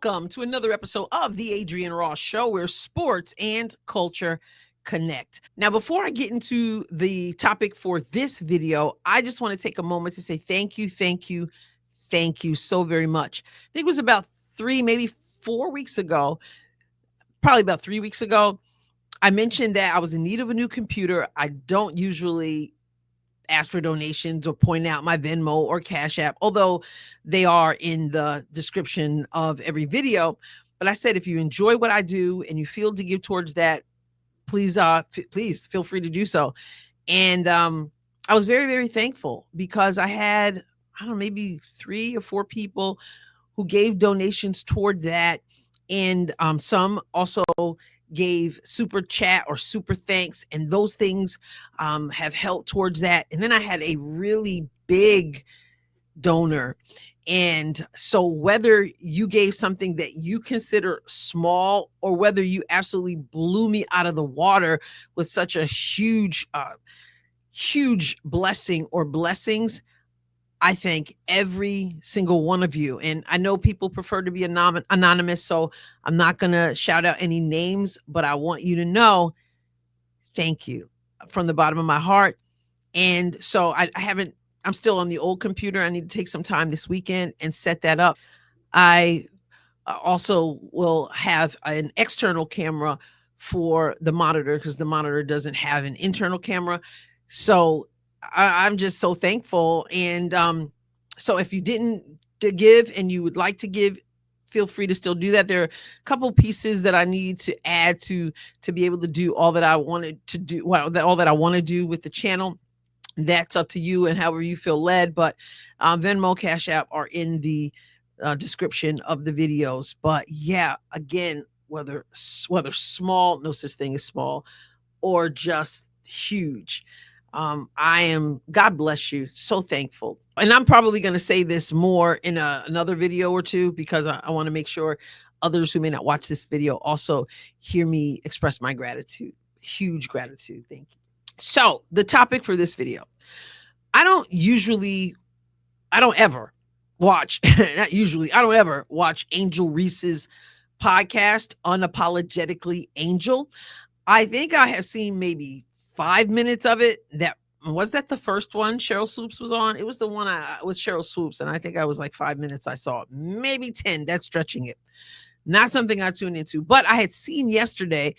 welcome to another episode of the Adrienne Ross Show, where sports and culture connect. Now, before I get into the topic for this video, I just want to take a moment to say thank you so very much. I think it was about 3, maybe 4 weeks ago, probably about 3 weeks ago, I mentioned that I was in need of a new computer. I don't usually ask for donations or point out my Venmo or Cash App, although they are in the description of every video. But I said, if you enjoy what I do and you feel to give towards that, please feel free to do so. And I was very, very thankful because I had, I don't know, maybe 3 or 4 people who gave donations toward that. And some also gave super chat or super thanks, and those things have helped towards that. And then I had a really big donor. And so whether you gave something that you consider small or whether you absolutely blew me out of the water with such a huge blessing or blessings, I thank every single one of you. And I know people prefer to be anonymous, so I'm not going to shout out any names, but I want you to know, thank you from the bottom of my heart. And so I'm still on the old computer. I need to take some time this weekend and set that up. I also will have an external camera for the monitor because the monitor doesn't have an internal camera. So I'm just so thankful. And so if you didn't give and you would like to give, feel free to still do that. There are a couple pieces that I need to add to be able to do all that I wanted to do, all that I want to do with the channel. That's up to you and however you feel led. But Venmo, Cash App are in the description of the videos. But yeah, again, whether small, no such thing as small, or just huge, I am, God bless you, so thankful. And I'm probably going to say this more in another video or two because I want to make sure others who may not watch this video also hear me express my gratitude. Huge gratitude. Thank you. So the topic for this video, I don't ever watch Angel Reese's podcast, Unapologetically Angel. I think I have seen maybe 5 minutes of it. Was that the first one Cheryl Swoops was on? It was the one with Cheryl Swoops, and I think I was like 5 minutes I saw it. Maybe 10. That's stretching it. Not something I tuned into. But I had seen yesterday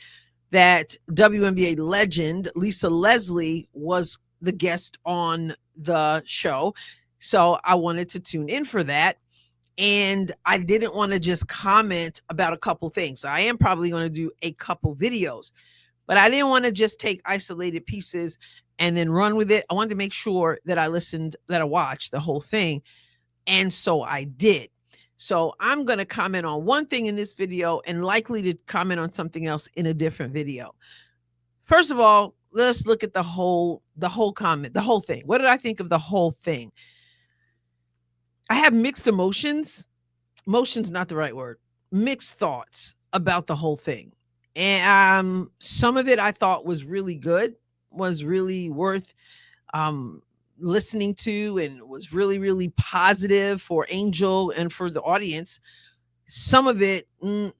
that WNBA legend Lisa Leslie was the guest on the show. So I wanted to tune in for that. And I didn't want to just comment about a couple things. I am probably going to do a couple videos. But I didn't want to just take isolated pieces and then run with it. I wanted to make sure that I watched the whole thing. And so I did. So I'm going to comment on one thing in this video and likely to comment on something else in a different video. First of all, let's look at the whole comment, the whole thing. What did I think of the whole thing? I have mixed emotions. Emotions, not the right word. Mixed thoughts about the whole thing. And some of it I thought was really good, was really worth listening to, and was really, really positive for Angel and for the audience. Some of it,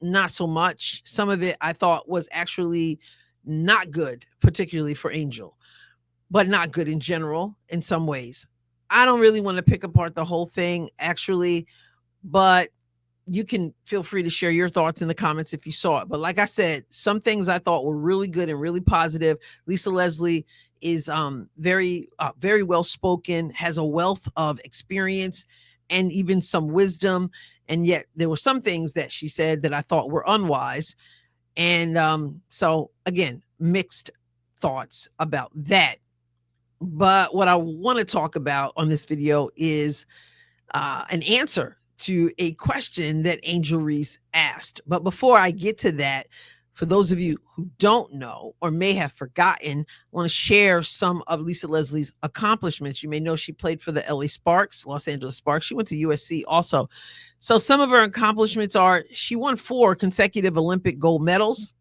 not so much. Some of it I thought was actually not good, particularly for Angel, but not good in general in some ways. I don't really want to pick apart the whole thing, actually, but you can feel free to share your thoughts in the comments if you saw it. But like I said, some things I thought were really good and really positive. Lisa Leslie is very well spoken, has a wealth of experience and even some wisdom. And yet there were some things that she said that I thought were unwise. And so again, mixed thoughts about that. But what I want to talk about on this video is an answer to a question that Angel Reese asked. But before I get to that, for those of you who don't know or may have forgotten, I want to share some of Lisa Leslie's accomplishments. You may know she played for the Los Angeles Sparks. She went to USC also. So some of her accomplishments are she won 4 consecutive Olympic gold medals.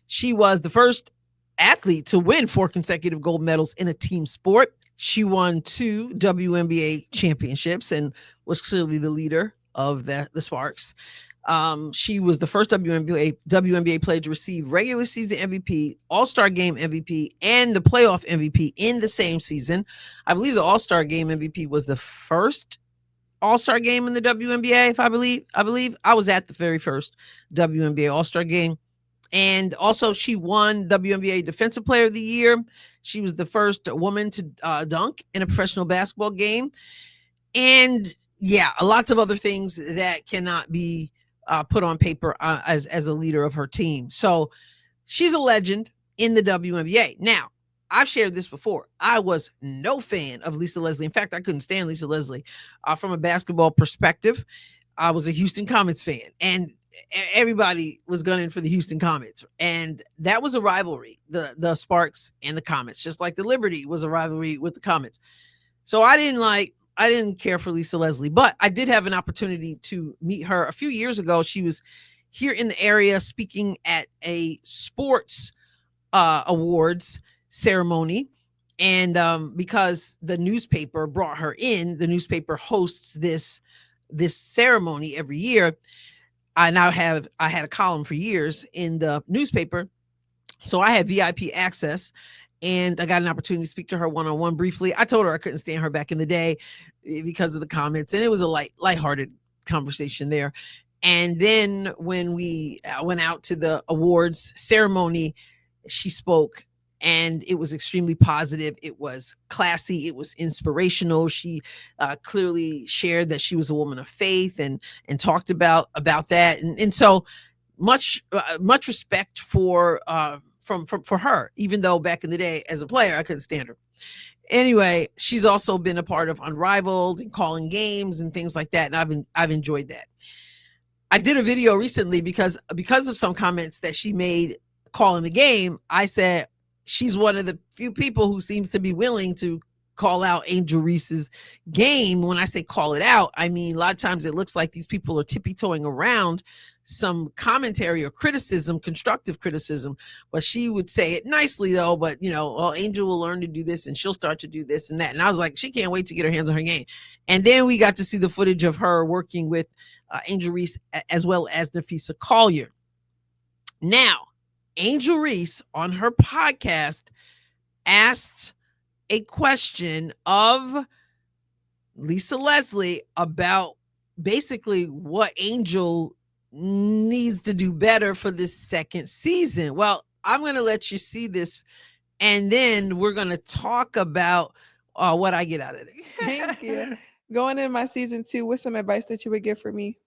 She was the first athlete to win 4 consecutive gold medals in a team sport. She won 2 WNBA championships and was clearly the leader of the Sparks. She was the first WNBA player to receive regular season MVP, All-Star Game MVP, and the playoff MVP in the same season. I believe the All-Star Game MVP was the first All-Star Game in the WNBA. If I believe I was at the very first WNBA All-Star Game. And also, she won WNBA Defensive Player of the Year. She was the first woman to dunk in a professional basketball game. And yeah, lots of other things that cannot be put on paper as a leader of her team. So she's a legend in the WNBA. Now, I've shared this before. I was no fan of Lisa Leslie. In fact, I couldn't stand Lisa Leslie from a basketball perspective. I was a Houston Comets fan, and everybody was gunning for the Houston Comets, and that was a rivalry, the Sparks and the Comets, just like the Liberty was a rivalry with the Comets. So I didn't care for Lisa Leslie, but I did have an opportunity to meet her a few years ago. She was here in the area speaking at a sports awards ceremony. And because the newspaper brought her in, the newspaper hosts this ceremony every year. I had a column for years in the newspaper. So I had VIP access, and I got an opportunity to speak to her one-on-one briefly. I told her I couldn't stand her back in the day because of the comments, and it was a lighthearted conversation there. And then when we went out to the awards ceremony, she spoke, and it was extremely positive. It was classy. It was inspirational. She clearly shared that she was a woman of faith and talked about that. And so much respect for her, even though back in the day as a player, I couldn't stand her. Anyway, she's also been a part of Unrivaled and calling games and things like that. And I've enjoyed that. I did a video recently because of some comments that she made calling the game. I said, she's one of the few people who seems to be willing to call out Angel Reese's game. When I say call it out, I mean, a lot of times it looks like these people are tippy-toeing around some commentary or criticism, constructive criticism, but she would say it nicely though. But Angel will learn to do this and she'll start to do this and that. And I was like, she can't wait to get her hands on her game. And then we got to see the footage of her working with Angel Reese as well as Nafisa Collier. Now, Angel Reese on her podcast asked a question of Lisa Leslie about basically what Angel needs to do better for this second season. Well, I'm going to let you see this, and then we're going to talk about what I get out of this. Thank you. Going in my season 2, what's some advice that you would give for me?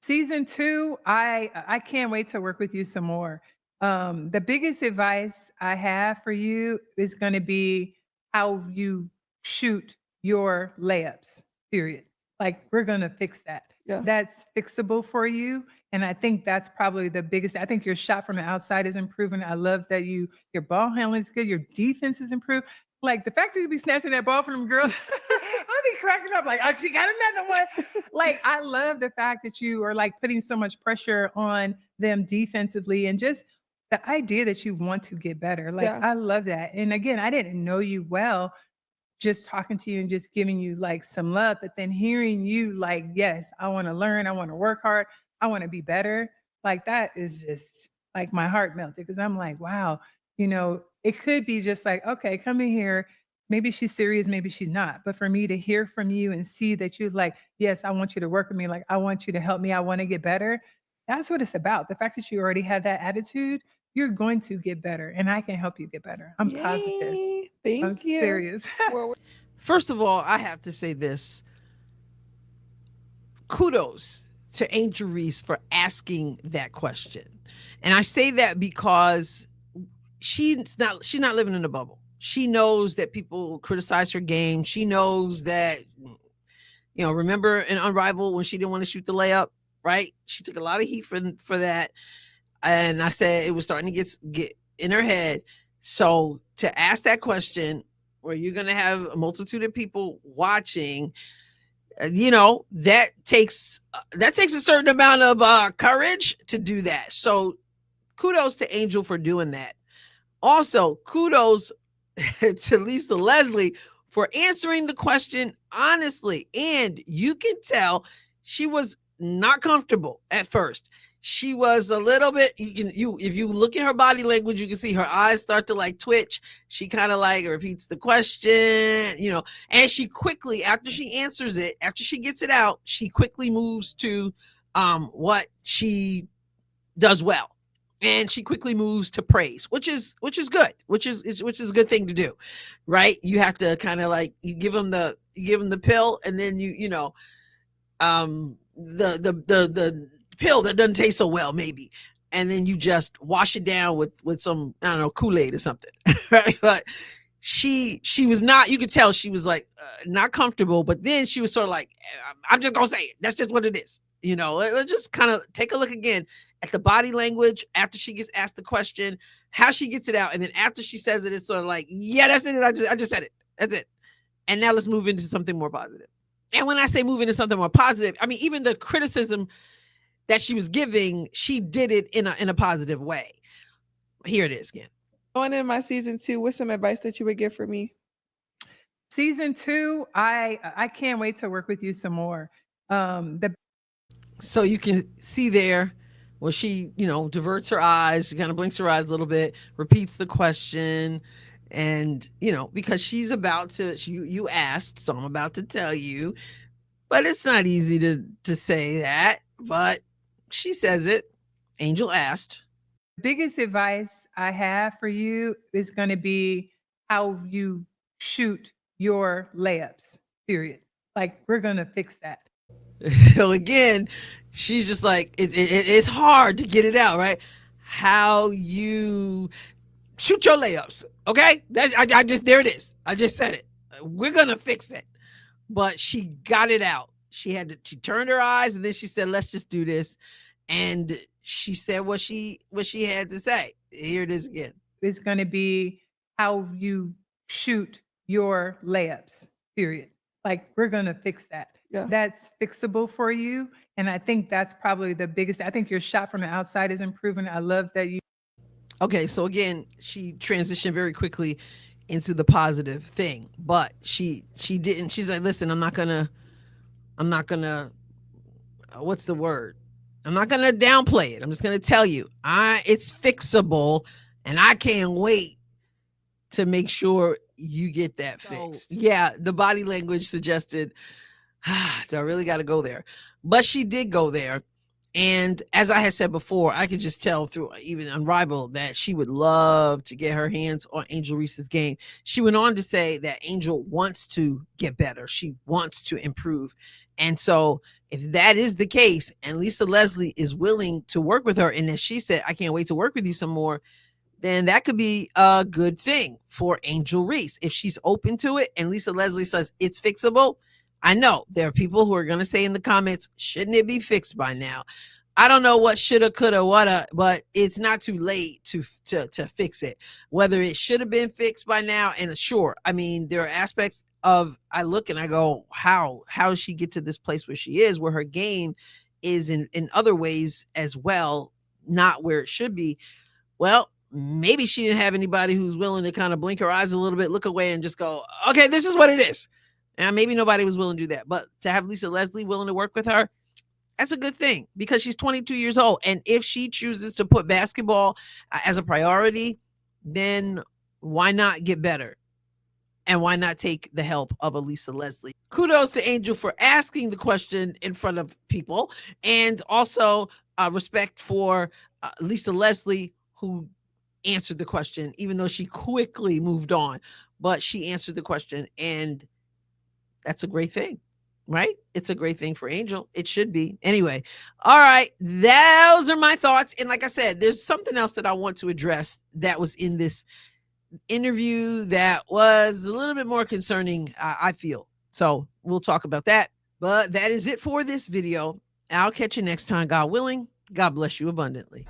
Season 2, I can't wait to work with you some more. The biggest advice I have for you is going to be how you shoot your layups, period. Like, we're going to fix that. Yeah. That's fixable for you. And I think that's probably the biggest. I think your shot from the outside is improving. I love that your ball handling is good. Your defense is improved. Like, the fact that you be snatching that ball from them girls, I'll be cracking up like, oh, she got another one. Like, I love the fact that you are like putting so much pressure on them defensively, and just the idea that you want to get better. Like, I love that. And again, I didn't know you well, just talking to you and just giving you like some love, but then hearing you like, yes, I want to learn. I want to work hard. I want to be better. Like, that is just like my heart melted, because I'm like, wow, it could be just like, okay, come in here. Maybe she's serious, maybe she's not. But for me to hear from you and see that you're like, yes, I want you to work with me. Like, I want you to help me. I want to get better. That's what it's about. The fact that you already have that attitude, you're going to get better, and I can help you get better. I'm positive. I'm serious. First of all, I have to say this. Kudos to Angel Reese for asking that question. And I say that because she's not living in a bubble. She knows that people criticize her game. She knows that, remember in Unrivaled when she didn't want to shoot the layup, right? She took a lot of heat for that. And I said it was starting to get in her head. So to ask that question, where you're going to have a multitude of people watching, that takes a certain amount of courage to do that. So kudos to Angel for doing that. Also, kudos to Lisa Leslie for answering the question honestly. And you can tell she was not comfortable at first. She was a little bit, if you look at her body language, you can see her eyes start to like twitch. She kind of like repeats the question, and she quickly, after she answers it, after she gets it out, she quickly moves to what she does well. And she quickly moves to praise, which is good, which is a good thing to do, right? You have to kind of like, you give them the pill, and then the pill that doesn't taste so well, maybe, and then you just wash it down with some, I don't know, Kool-Aid or something, right? But she was not, you could tell she was like not comfortable, but then she was sort of like, I'm just gonna say it, that's just what it is. Let's just kind of take a look again at the body language after she gets asked the question, how she gets it out, and then after she says it, it's sort of like, yeah, that's it, I just said it, that's it. And now let's move into something more positive. And when I say move into something more positive, I mean, even the criticism that she was giving, she did it in a positive way. Here it is again. Going in my season 2, what's some advice that you would give for me? Season 2, I can't wait to work with you some more. So you can see there where she, diverts her eyes, she kind of blinks her eyes a little bit, repeats the question, and, because she's about to, you asked, so I'm about to tell you, but it's not easy to say that, but she says it. Angel asked. The biggest advice I have for you is going to be how you shoot your layups, period. Like, we're going to fix that. So again, she's just like, it's hard to get it out, right? How you shoot your layups. Okay. I just, there it is. I just said it. We're going to fix it. But she got it out. She turned her eyes, and then she said, let's just do this. And she said what she had to say. Here it is again. It's going to be how you shoot your layups, period. Like, we're going to fix that. Yeah. That's fixable for you. And I think that's probably the biggest. I think your shot from the outside is improving. I love that you. Okay. So again, she transitioned very quickly into the positive thing, but she didn't. She's like, listen, I'm not gonna, what's the word? I'm not gonna downplay it. I'm just gonna tell you, it's fixable, and I can't wait to make sure you get that fixed. Yeah, the body language suggested, do I really got to go there? But she did go there. And as I had said before, I could just tell through even Unrivaled that she would love to get her hands on Angel Reese's game. She went on to say that Angel wants to get better. She wants to improve. And so if that is the case, and Lisa Leslie is willing to work with her, and as she said, I can't wait to work with you some more, then that could be a good thing for Angel Reese. If she's open to it and Lisa Leslie says it's fixable, I know there are people who are going to say in the comments, shouldn't it be fixed by now? I don't know what shoulda, coulda, woulda, but it's not too late to fix it. Whether it should have been fixed by now, and sure, I mean, there are aspects of, I look and I go, how does she get to this place where she is, where her game is in other ways as well, not where it should be. Well, maybe she didn't have anybody who's willing to kind of blink her eyes a little bit, look away, and just go, okay, this is what it is. And maybe nobody was willing to do that. But to have Lisa Leslie willing to work with her, that's a good thing, because she's 22 years old. And if she chooses to put basketball as a priority, then why not get better? And why not take the help of a Lisa Leslie? Kudos to Angel for asking the question in front of people, and also respect for Lisa Leslie, who answered the question, even though she quickly moved on. But she answered the question, and that's a great thing, right? It's a great thing for Angel. It should be. Anyway, all right. Those are my thoughts. And like I said, there's something else that I want to address that was in this interview that was a little bit more concerning, I feel. So we'll talk about that. But that is it for this video. I'll catch you next time, God willing. God bless you abundantly.